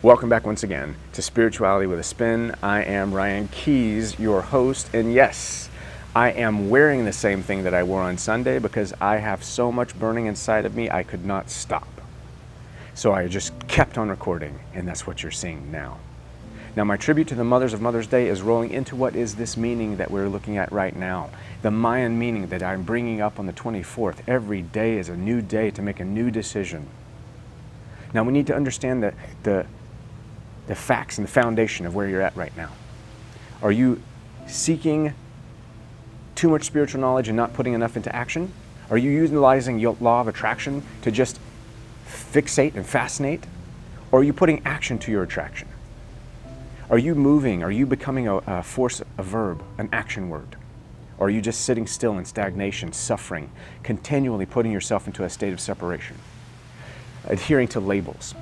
Welcome back once again to Spirituality with a Spin. I am Ryan Keys, your host, and yes, I am wearing the same thing that I wore on Sunday because I have so much burning inside of me I could not stop. So I just kept on recording, and that's what you're seeing now. Now my tribute to the mothers of Mother's Day is rolling into what is this meaning that we're looking at right now. The Mayan meaning that I'm bringing up on the 24th. Every day is a new day to make a new decision. Now we need to understand the facts and the foundation of where you're at right now. Are you seeking too much spiritual knowledge and not putting enough into action? Are you utilizing your law of attraction to just fixate and fascinate? Or are you putting action to your attraction? Are you moving? Are you becoming a force, a verb, an action word? Or are you just sitting still in stagnation, suffering, continually putting yourself into a state of separation? Adhering to labels.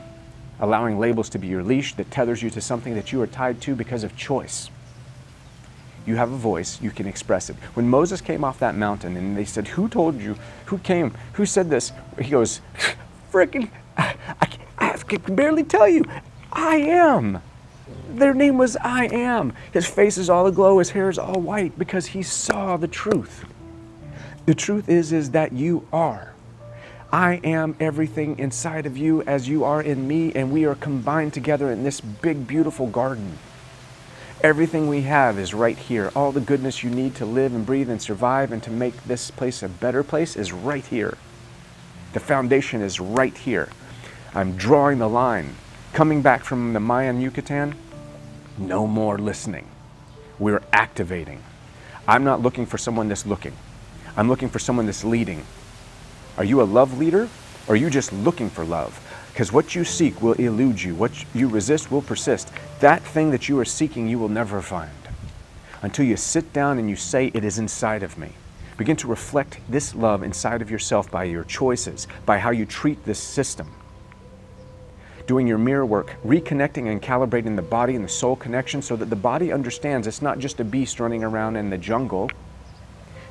Allowing labels to be your leash that tethers you to something that you are tied to because of choice. You have a voice, you can express it. When Moses came off that mountain and they said, who told you, who came, who said this? He goes, frickin', I can barely tell you, I am. Their name was I Am. His face is all aglow, his hair is all white because he saw the truth. The truth is that you are. I am everything inside of you as you are in me, and we are combined together in this big, beautiful garden. Everything we have is right here. All the goodness you need to live and breathe and survive and to make this place a better place is right here. The foundation is right here. I'm drawing the line. Coming back from the Mayan Yucatan, no more listening. We're activating. I'm not looking for someone that's looking. I'm looking for someone that's leading. Are you a love leader, or are you just looking for love? Because what you seek will elude you. What you resist will persist. That thing that you are seeking, you will never find. Until you sit down and you say, it is inside of me. Begin to reflect this love inside of yourself by your choices, by how you treat this system. Doing your mirror work, reconnecting and calibrating the body and the soul connection so that the body understands it's not just a beast running around in the jungle.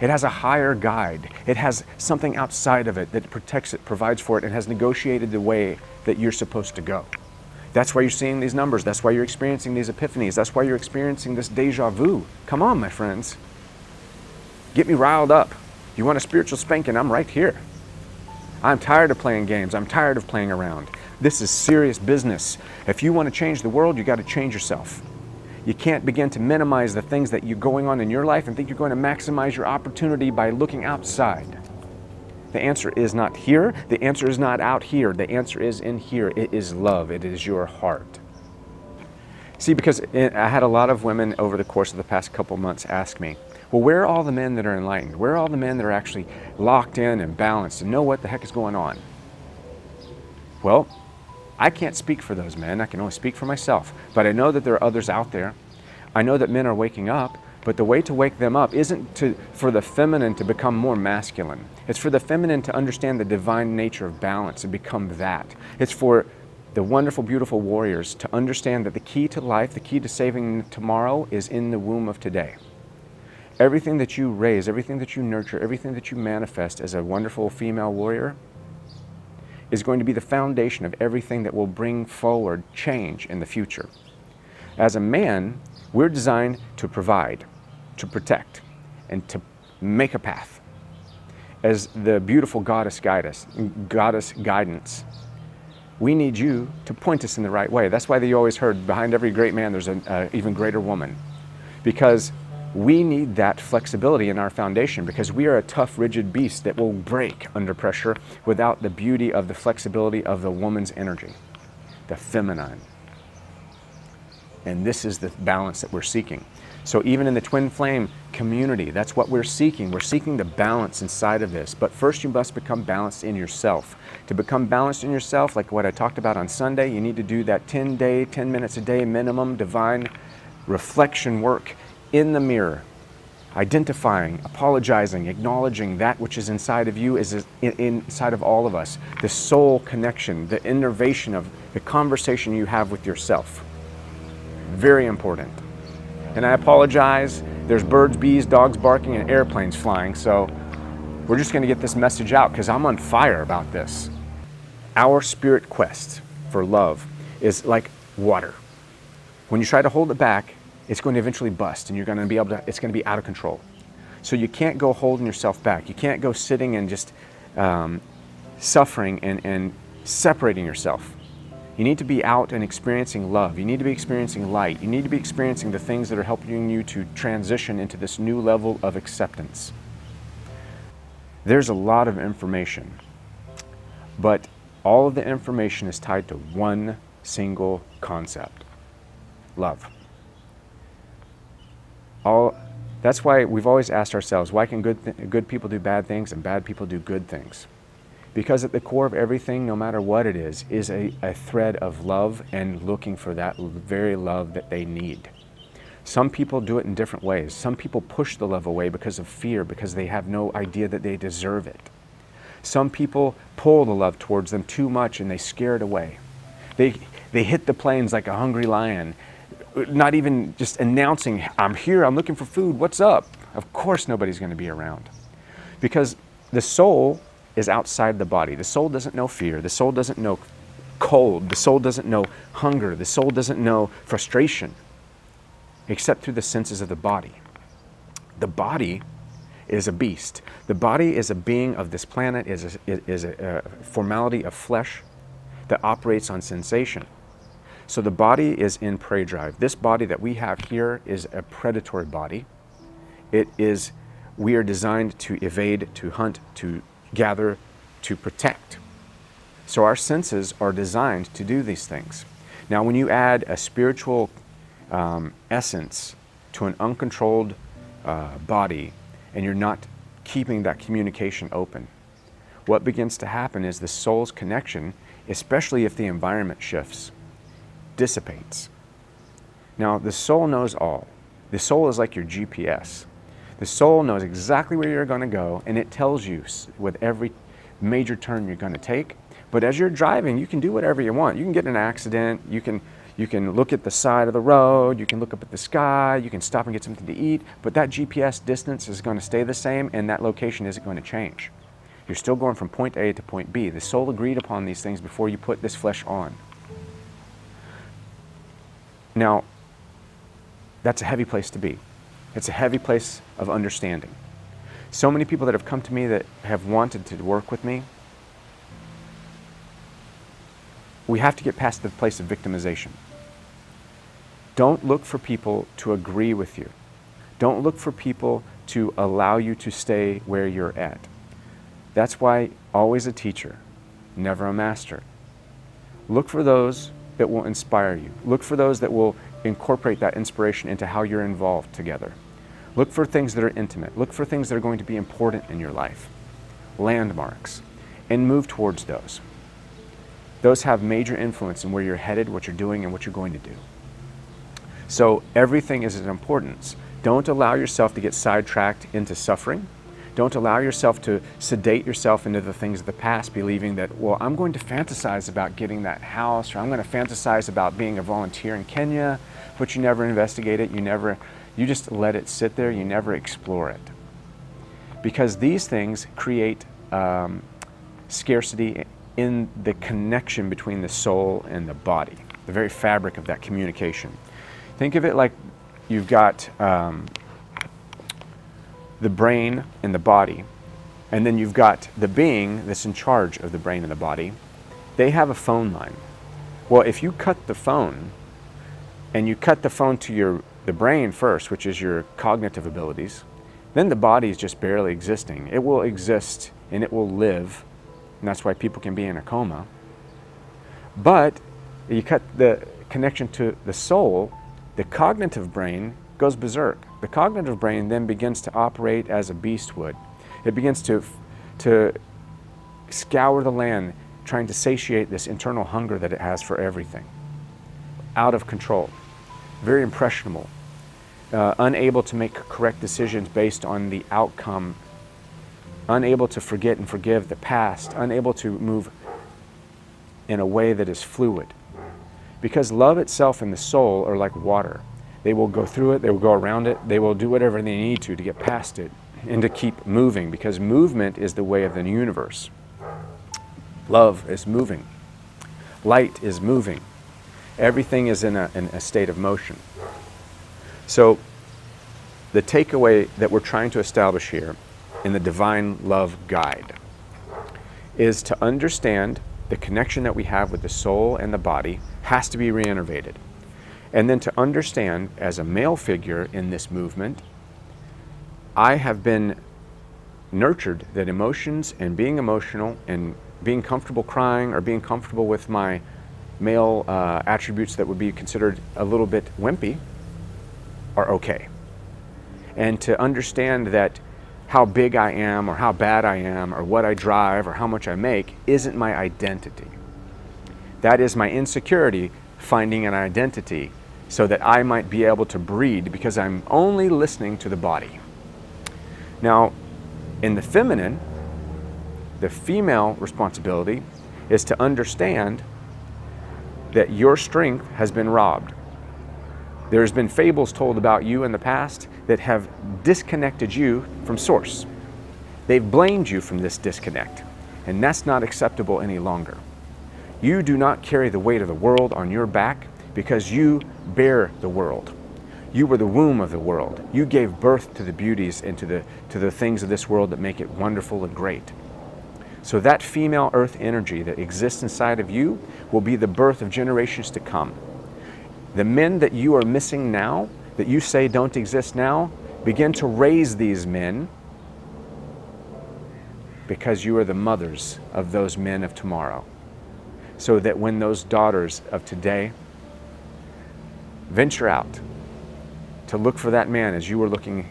It has a higher guide. It has something outside of it that protects it, provides for it, and has negotiated the way that you're supposed to go. That's why you're seeing these numbers. That's why you're experiencing these epiphanies. That's why you're experiencing this deja vu. Come on, my friends. Get me riled up. You want a spiritual spanking? I'm right here. I'm tired of playing games. I'm tired of playing around. This is serious business. If you want to change the world, you got to change yourself. You can't begin to minimize the things that you're going on in your life and think you're going to maximize your opportunity by looking outside. The answer is not here. The answer is not out here. The answer is in here. It is love. It is your heart. See, because I had a lot of women over the course of the past couple months ask me, well, where are all the men that are enlightened? Where are all the men that are actually locked in and balanced and know what the heck is going on? Well, I can't speak for those men. I can only speak for myself. But I know that there are others out there. I know that men are waking up, but the way to wake them up isn't for the feminine to become more masculine. It's for the feminine to understand the divine nature of balance and become that. It's for the wonderful, beautiful warriors to understand that the key to life, the key to saving tomorrow is in the womb of today. Everything that you raise, everything that you nurture, everything that you manifest as a wonderful female warrior is going to be the foundation of everything that will bring forward change in the future. As a man, we're designed to provide, to protect, and to make a path. As the beautiful goddess guidance, we need you to point us in the right way. That's why you always heard behind every great man there's an even greater woman. Because we need that flexibility in our foundation because we are a tough, rigid beast that will break under pressure without the beauty of the flexibility of the woman's energy, the feminine. And this is the balance that we're seeking. So even in the twin flame community, that's what we're seeking. We're seeking the balance inside of this. But first you must become balanced in yourself. To become balanced in yourself, like what I talked about on Sunday, you need to do that 10 minutes a day minimum divine reflection work in the mirror, identifying, apologizing, acknowledging that which is inside of you is inside of all of us. The soul connection, the innervation of the conversation you have with yourself. Very important. And I apologize, there's birds, bees, dogs barking, and airplanes flying, so we're just going to get this message out because I'm on fire about this. Our spirit quest for love is like water. When you try to hold it back, it's going to eventually bust, and you're going to be able to, it's going to be out of control. So you can't go holding yourself back. You can't go sitting and just suffering and separating yourself. You need to be out and experiencing love. You need to be experiencing light. You need to be experiencing the things that are helping you to transition into this new level of acceptance. There's a lot of information, but all of the information is tied to one single concept: love. That's why we've always asked ourselves, why can good people do bad things and bad people do good things? Because at the core of everything, no matter what it is a thread of love and looking for that very love that they need. Some people do it in different ways. Some people push the love away because of fear, because they have no idea that they deserve it. Some people pull the love towards them too much and they scare it away. They hit the plains like a hungry lion, not even just announcing, I'm here, I'm looking for food, what's up? Of course nobody's going to be around. Because the soul is outside the body. The soul doesn't know fear. The soul doesn't know cold. The soul doesn't know hunger. The soul doesn't know frustration, except through the senses of the body. The body is a beast. The body is a being of this planet, is a formality of flesh that operates on sensation. So the body is in prey drive. This body that we have here is a predatory body. We are designed to evade, to hunt, to gather, to protect. So our senses are designed to do these things. Now when you add a spiritual essence to an uncontrolled body, and you're not keeping that communication open, what begins to happen is the soul's connection, especially if the environment shifts, dissipates. Now the soul knows all. The soul is like your GPS. The soul knows exactly where you're going to go, and it tells you with every major turn you're going to take. But as you're driving, you can do whatever you want. You can get in an accident, you can look at the side of the road, you can look up at the sky, you can stop and get something to eat, but that GPS distance is going to stay the same, and that location isn't going to change. You're still going from point A to point B. The soul agreed upon these things before you put this flesh on. Now, that's a heavy place to be. It's a heavy place of understanding. So many people that have come to me that have wanted to work with me, we have to get past the place of victimization. Don't look for people to agree with you. Don't look for people to allow you to stay where you're at. That's why always a teacher, never a master. Look for those that will inspire you. Look for those that will incorporate that inspiration into how you're involved together. Look for things that are intimate. Look for things that are going to be important in your life, landmarks, and move towards those. Those have major influence in where you're headed, what you're doing, and what you're going to do. So everything is of importance. Don't allow yourself to get sidetracked into suffering. Don't allow yourself to sedate yourself into the things of the past, believing that, well, I'm going to fantasize about getting that house, or I'm going to fantasize about being a volunteer in Kenya, but you never investigate it, you just let it sit there, you never explore it. Because these things create scarcity in the connection between the soul and the body, the very fabric of that communication. Think of it like you've got the brain and the body, and then you've got the being that's in charge of the brain and the body. They have a phone line. Well, if you cut the phone, and you cut the phone to the brain first, which is your cognitive abilities, then the body is just barely existing. It will exist and it will live, and that's why people can be in a coma. But you cut the connection to the soul, the cognitive brain goes berserk. The cognitive brain then begins to operate as a beast would. It begins to scour the land, trying to satiate this internal hunger that it has for everything. Out of control, very impressionable, unable to make correct decisions based on the outcome, unable to forget and forgive the past, unable to move in a way that is fluid. Because love itself and the soul are like water. They will go through it, they will go around it, they will do whatever they need to get past it and to keep moving, because movement is the way of the universe. Love is moving. Light is moving. Everything is in a state of motion. So the takeaway that we're trying to establish here in the Divine Love Guide is to understand the connection that we have with the soul and the body has to be reinnervated. And then to understand, as a male figure in this movement, I have been nurtured that emotions and being emotional and being comfortable crying or being comfortable with my male attributes that would be considered a little bit wimpy are okay. And to understand that how big I am or how bad I am or what I drive or how much I make isn't my identity. That is my insecurity finding an identity so that I might be able to breed because I'm only listening to the body. Now, in the feminine, the female responsibility is to understand that your strength has been robbed. There's been fables told about you in the past that have disconnected you from source. They've blamed you from this disconnect, and that's not acceptable any longer. You do not carry the weight of the world on your back because you bear the world. You were the womb of the world. You gave birth to the beauties and to the things of this world that make it wonderful and great. So that female earth energy that exists inside of you will be the birth of generations to come. The men that you are missing now, that you say don't exist now, begin to raise these men because you are the mothers of those men of tomorrow. So that when those daughters of today venture out to look for that man as you were looking,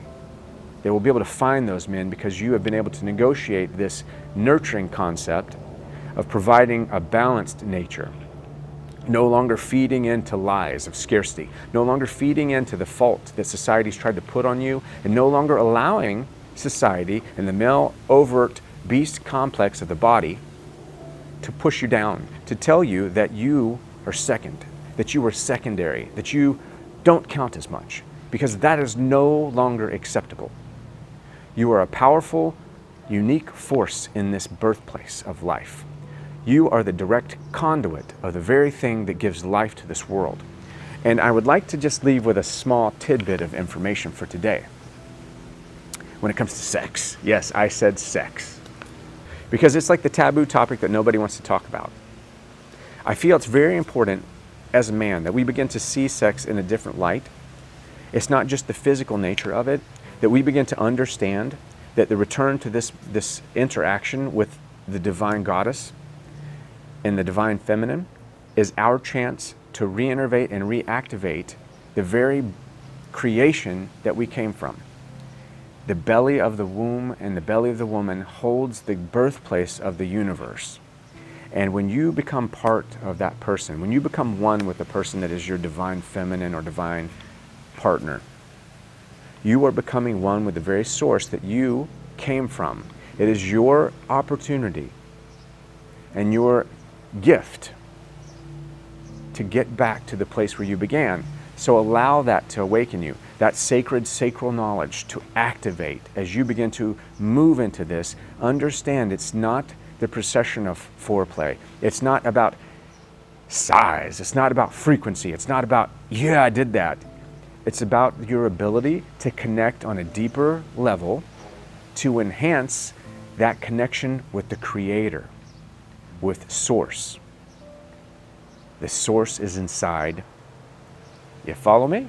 they will be able to find those men because you have been able to negotiate this nurturing concept of providing a balanced nature. No longer feeding into lies of scarcity, no longer feeding into the fault that society's tried to put on you, and no longer allowing society and the male overt beast complex of the body to push you down, to tell you that you are second, that you are secondary, that you don't count as much, because that is no longer acceptable. You are a powerful, unique force in this birthplace of life. You are the direct conduit of the very thing that gives life to this world. And I would like to just leave with a small tidbit of information for today. When it comes to sex, yes, I said sex, because it's like the taboo topic that nobody wants to talk about. I feel it's very important as a man that we begin to see sex in a different light. It's not just the physical nature of it, that we begin to understand that the return to this interaction with the divine goddess and the divine feminine is our chance to reinnervate and reactivate the very creation that we came from. The belly of the womb and the belly of the woman holds the birthplace of the universe. And when you become part of that person, when you become one with the person that is your divine feminine or divine partner, you are becoming one with the very source that you came from. It is your opportunity and your gift to get back to the place where you began. So allow that to awaken you, that sacred sacral knowledge to activate as you begin to move into this. Understand it's not the procession of foreplay. It's not about size. It's not about frequency. It's not about, yeah, I did that. It's about your ability to connect on a deeper level to enhance that connection with the Creator, with Source. The Source is inside. You follow me?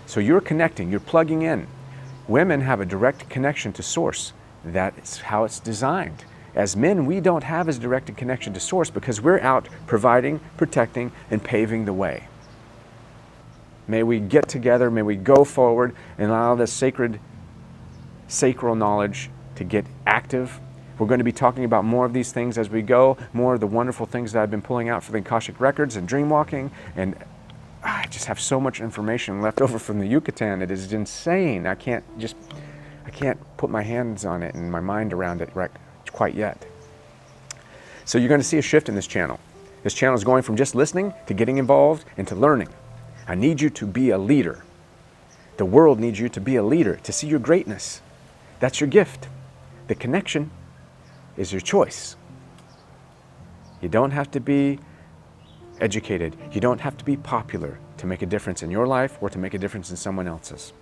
So you're connecting, you're plugging in. Women have a direct connection to Source. That's how it's designed. As men, we don't have as direct a connection to Source because we're out providing, protecting, and paving the way. May we get together, may we go forward and allow this sacred, sacral knowledge to get active. We're going to be talking about more of these things as we go, more of the wonderful things that I've been pulling out for the Akashic Records and dreamwalking, and I just have so much information left over from the Yucatan. It is insane. I can't put my hands on it and my mind around it right quite yet. So you're going to see a shift in this channel. This channel is going from just listening to getting involved and to learning. I need you to be a leader. The world needs you to be a leader, to see your greatness. That's your gift. The connection is your choice. You don't have to be educated. You don't have to be popular to make a difference in your life or to make a difference in someone else's.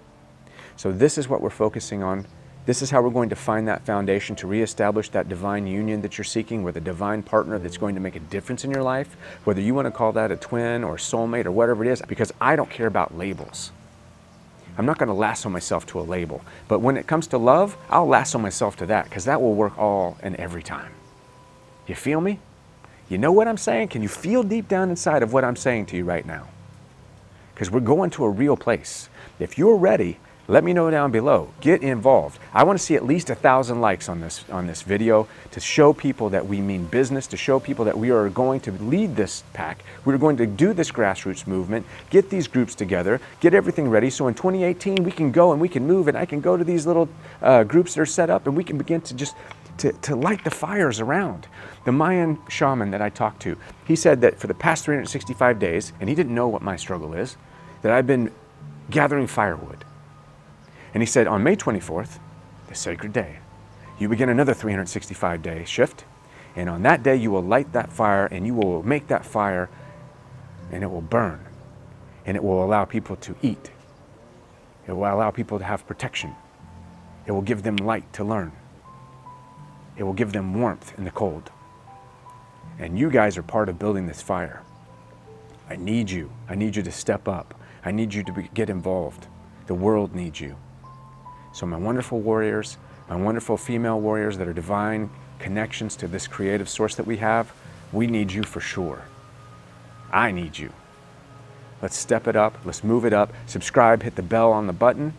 So this is what we're focusing on. This is how we're going to find that foundation to reestablish that divine union that you're seeking with a divine partner that's going to make a difference in your life, whether you want to call that a twin or soulmate or whatever it is, because I don't care about labels. I'm not going to lasso myself to a label. But when it comes to love, I'll lasso myself to that, because that will work all and every time. You feel me? You know what I'm saying? Can you feel deep down inside of what I'm saying to you right now? Because we're going to a real place. If you're ready, let me know down below. Get involved. I want to see at least 1,000 likes on this video to show people that we mean business, to show people that we are going to lead this pack. We're going to do this grassroots movement, get these groups together, get everything ready. So in 2018, we can go and we can move, and I can go to these little groups that are set up, and we can begin to just to light the fires around. The Mayan shaman that I talked to, he said that for the past 365 days, and he didn't know what my struggle is, that I've been gathering firewood. And he said, on May 24th, the sacred day, you begin another 365-day shift, and on that day you will light that fire, and you will make that fire, and it will burn, and it will allow people to eat. It will allow people to have protection. It will give them light to learn. It will give them warmth in the cold. And you guys are part of building this fire. I need you. I need you to step up. I need you to get involved. The world needs you. So my wonderful warriors, my wonderful female warriors that are divine connections to this creative source that we have, we need you for sure. I need you. Let's step it up. Let's move it up. Subscribe, hit the bell on the button,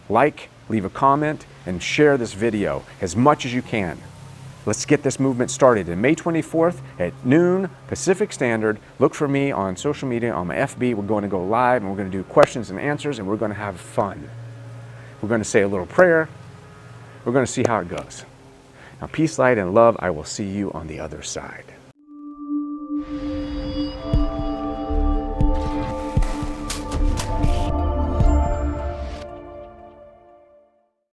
like, leave a comment, and share this video as much as you can. Let's get this movement started. And May 24th at noon Pacific Standard, look for me on social media, on my FB. We're going to go live, and we're going to do questions and answers, and we're going to have fun. We're going to say a little prayer. We're going to see how it goes. Now, peace, light, and love. I will see you on the other side.